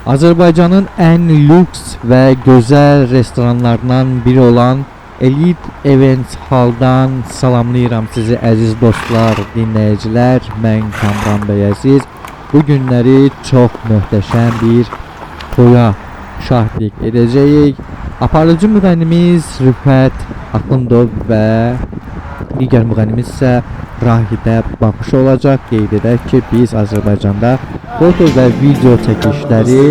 Azərbaycanın ən lüks və gözəl restoranlarından biri olan Elite Events Hall'dan salamlayıram sizi əziz dostlar, dinləyicilər. Mən Kamran Bəyəziz. Bu günləri çox möhtəşəm bir toya şahidlik edəcəyik. Aparıcı müğənnimiz Rüfət Axundov və digər müğənnimiz isə Rahidə Baxışı olacaq. Qeyd edək ki, biz Azərbaycanda foto və video çəkilişləri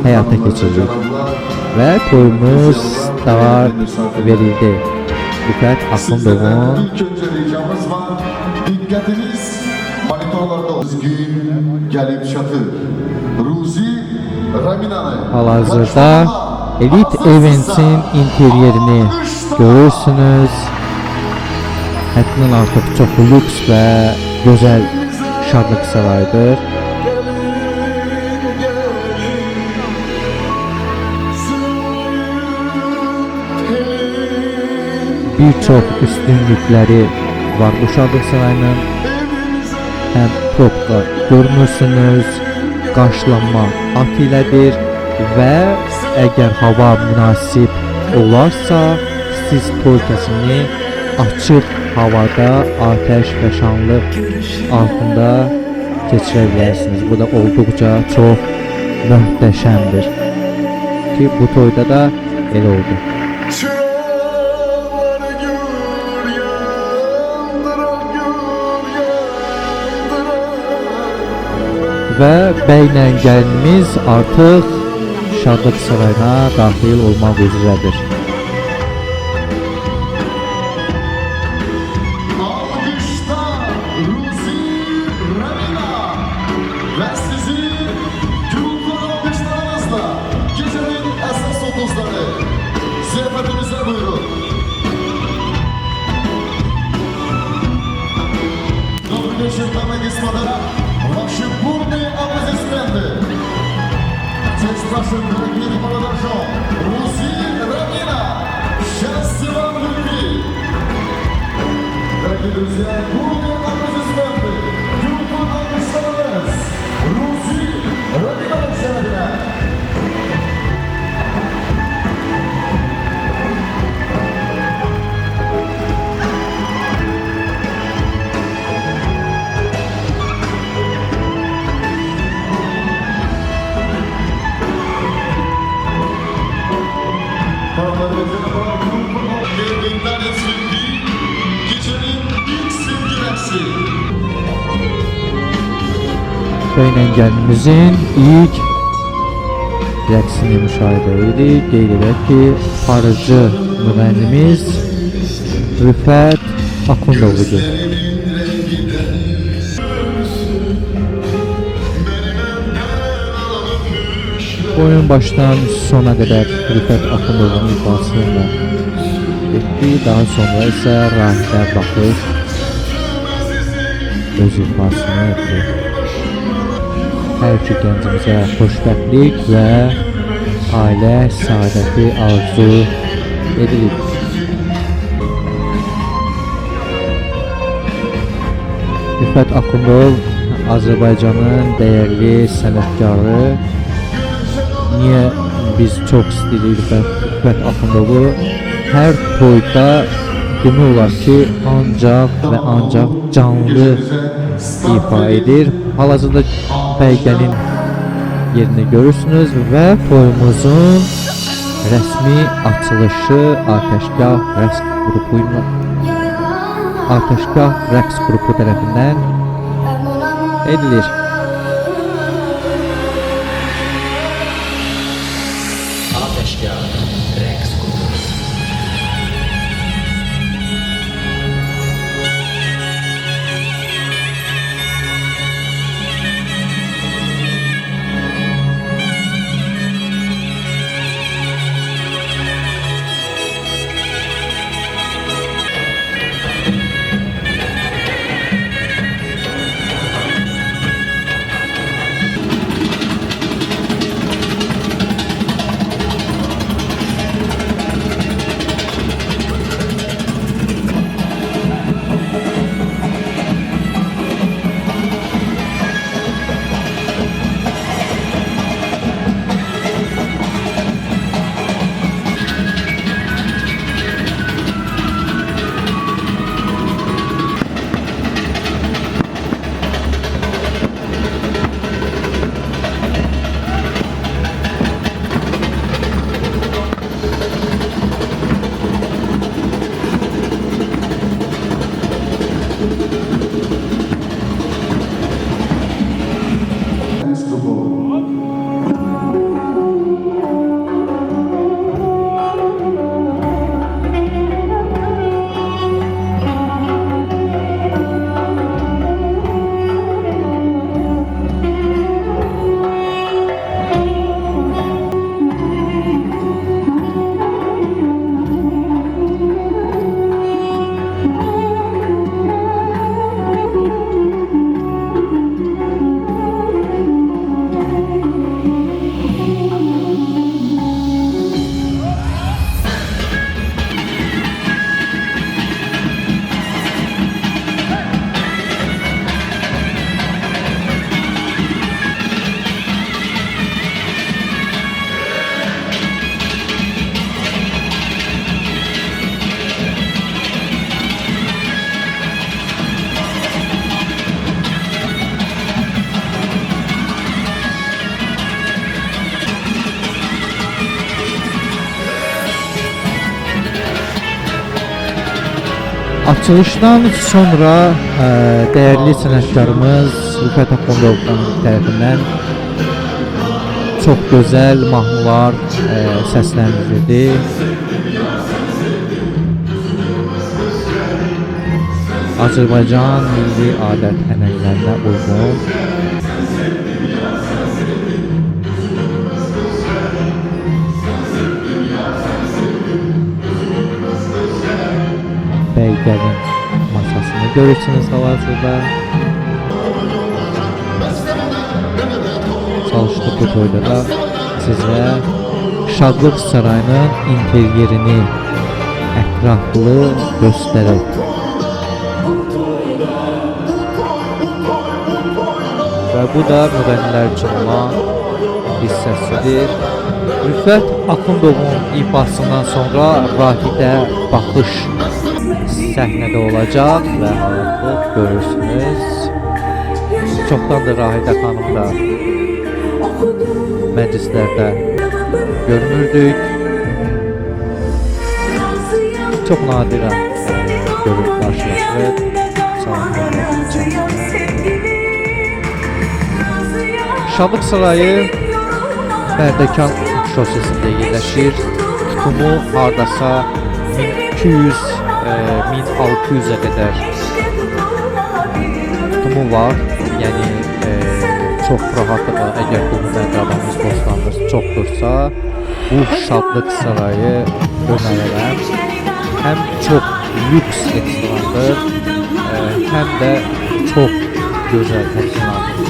həyata keçiririk və toyumuz start verildi. Rüfət Axundovun diqqətiniz monitorlarda gün gəlib çatır. Ruzi Raminanı hal-hazırda Elite Events'in interyerini görürsünüz. Həddindən artıq çox lüks və gözəl şadlıq sarayıdır. Bir çox üstünlükləri var bu şadlıq sarayının. Həm propka görmürsünüz, qarşılanma at ilədir və əgər hava münasib olarsa, siz toy kəsimini açıq havada atəş və şanlı altında keçirə bilərsiniz. Bu da olduqca çox möhtəşəmdir ki, bu toyda da elə oldu. Və bəylə gəlinimiz artıq şadlıq sarayına daxil olmaq üzrədir. ve sizi gürültü alkışlarınızla gecenin esas 30'ları ziyafetimize buyurun. Dobry wieczór, damy i gospodarza. Wasze burny aplodismenty. Cześć waszym drogim молодожам. Рузи Рамина. Счастья вам любви. Дорогие друзья, бурные аплодисменты. Gürültü alkışlarınız. Ruzi Ramina'nın şerefine. Bəylə gəlinimizin ilk rəqsini müşahidə edirik. Qeyd edək ki, aparıcı müğənnimiz Rüfət Axundovudur. Oyun başdan sona qədər Rüfət Axundovun ifasını etdi. Daha sonra isə Rahidə Baxış öz ifasını etdi. Hər iki gəncimizə xoşbəxtlik və ailə saadəti arzu edirik. Rüfət Axundov Azərbaycanın dəyərli sənətkarı. Niyə biz çox istəyirik Rüfət Axundovu? Hər toyda demək olar ki, ancaq və ancaq canlı ifa edir. Hal-hazırda Bəygənin yerini görürsünüz və toyumuzun rəsmi açılışı Atəşgah rəqs qrupu tərəfindən edilir. Atəşgah rəqs qrupu. Açılışdan sonra değerli sənətkarımız Rüfət Axundovdan tərəfindən çox gözəl mahnılar səsləndirildi. Azərbaycan milli adət ənənələrinə uyğun Bəygərin masasını görürsünüz hal-hazırda. Çalışdıq bu toyda da sizə Şadlıq Sarayının interyerini ətraflı göstərək. Və bu da müğənnilər üçün olan hissəsidir. Rüfət Axundovun ifasından sonra Rahidə baxış səhnədə olacaq və artıq görürsünüz. Çoxdandır Rahidə xanım da məclislərdə görmürdük. Çox nadirən görüb qarşılaşırıq. Şadlıq Sarayı Bərdəkan şosesində yerləşir. Tutumu hardasa 1600-ə qədər tutumu var. Yəni çox rahatlıqla əgər bu məqamımız boşlanmış çoxdursa, bu Şadlıq Sarayı önərirəm. Həm çox lüks restorandır, həm də çox gözəl,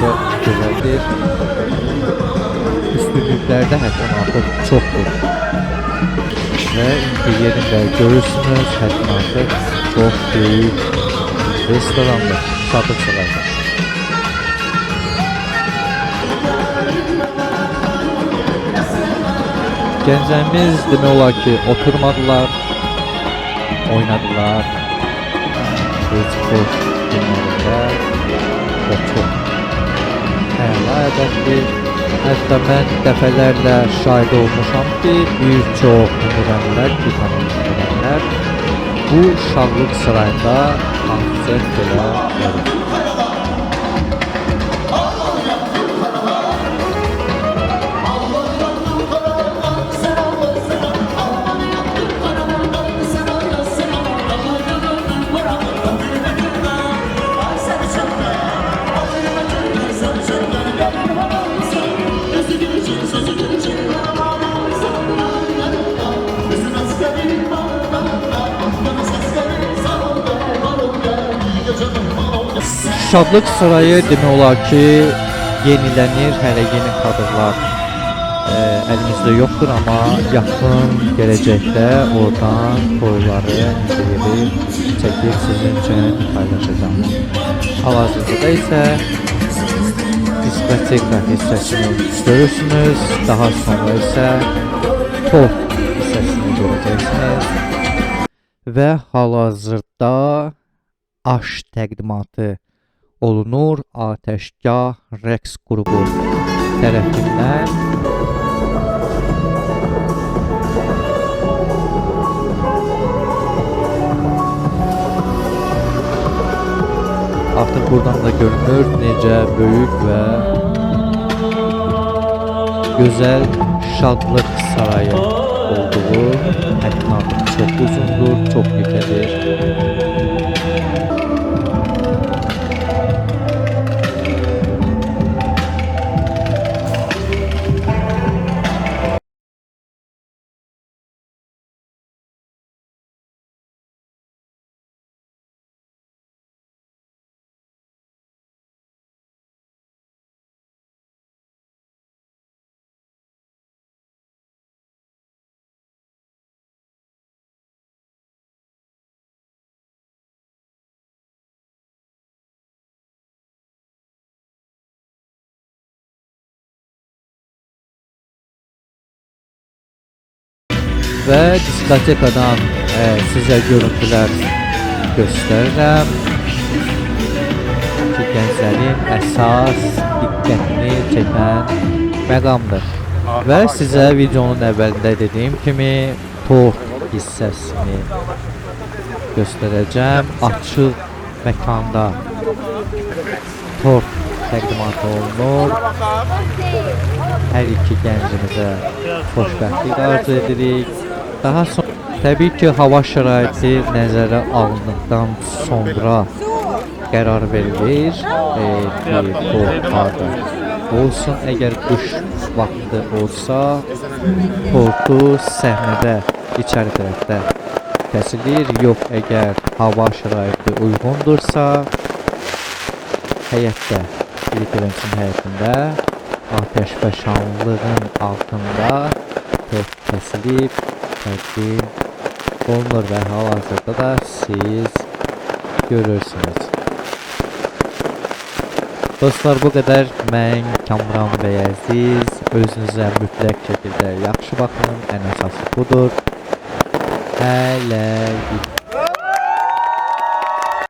çox gözəldir. Üstünlüklərdə həddən artıq çoxdur. Və interyerini də görürsünüz, həddən artıq çox böyük restorandır Şadlıq Sarayı. Gənclərimiz demək olar ki, oturmadılar, oynadılar. Boş günlərində və çox əla ədəbdir. Hətta mən dəfələrlə şahid olmuşam ki, bir çox müğənnilər, bu Şadlıq Sarayında konsert belə verir. Şadlıq Sarayı demək olar ki, yenilənir, hələ yeni kadrlar əlimizdə yoxdur, amma yaxın gələcəkdə oradan toyları, interyeri çəkib sizin üçün paylaşacağım. Hal-hazırda isə diskoteka hissəsini görürsünüz, daha sonra isə top hissəsini görəcəksiniz və hal-hazırda aş təqdimatı olunur Atəşgah rəqs qrupu tərəfindən. Artıq buradan da görünür necə böyük və gözəl Şadlıq Sarayı olduğu. Həddən artıq çox uzundur, çox yekədir. Və diskotekadan sizə görüntülər göstərirəm ki, gənclərin əsas diqqətini çəkən məqamdır. Və sizə videonun əvvəlində dediyim kimi tort hissəsini göstərəcəm. Açıq məkanda tort təqdimat olunur. Hər iki gəncimizə xoşbəxtlik arzu edirik. Daha sonra təbii ki, hava şəraiti nəzərə alındıqdan sonra qərar verilir ki, bu harda olsun. Əgər qış vaxtı olsa, tortu səhnədə içəri tərəfdə kəsilir. Yox, əgər hava şəraiti uyğundursa, həyətdə, ilk eventin həyətində atəşfəşanlığın altında tort kəsilib təqdim olunur və hal-hazırda da siz görürsünüz. Dostlar, bu qədər. Mən Kamran Bəyəziz. Özünüzə mütləq şəkildə yaxşı baxın. Ən əsası budur. Hələlik.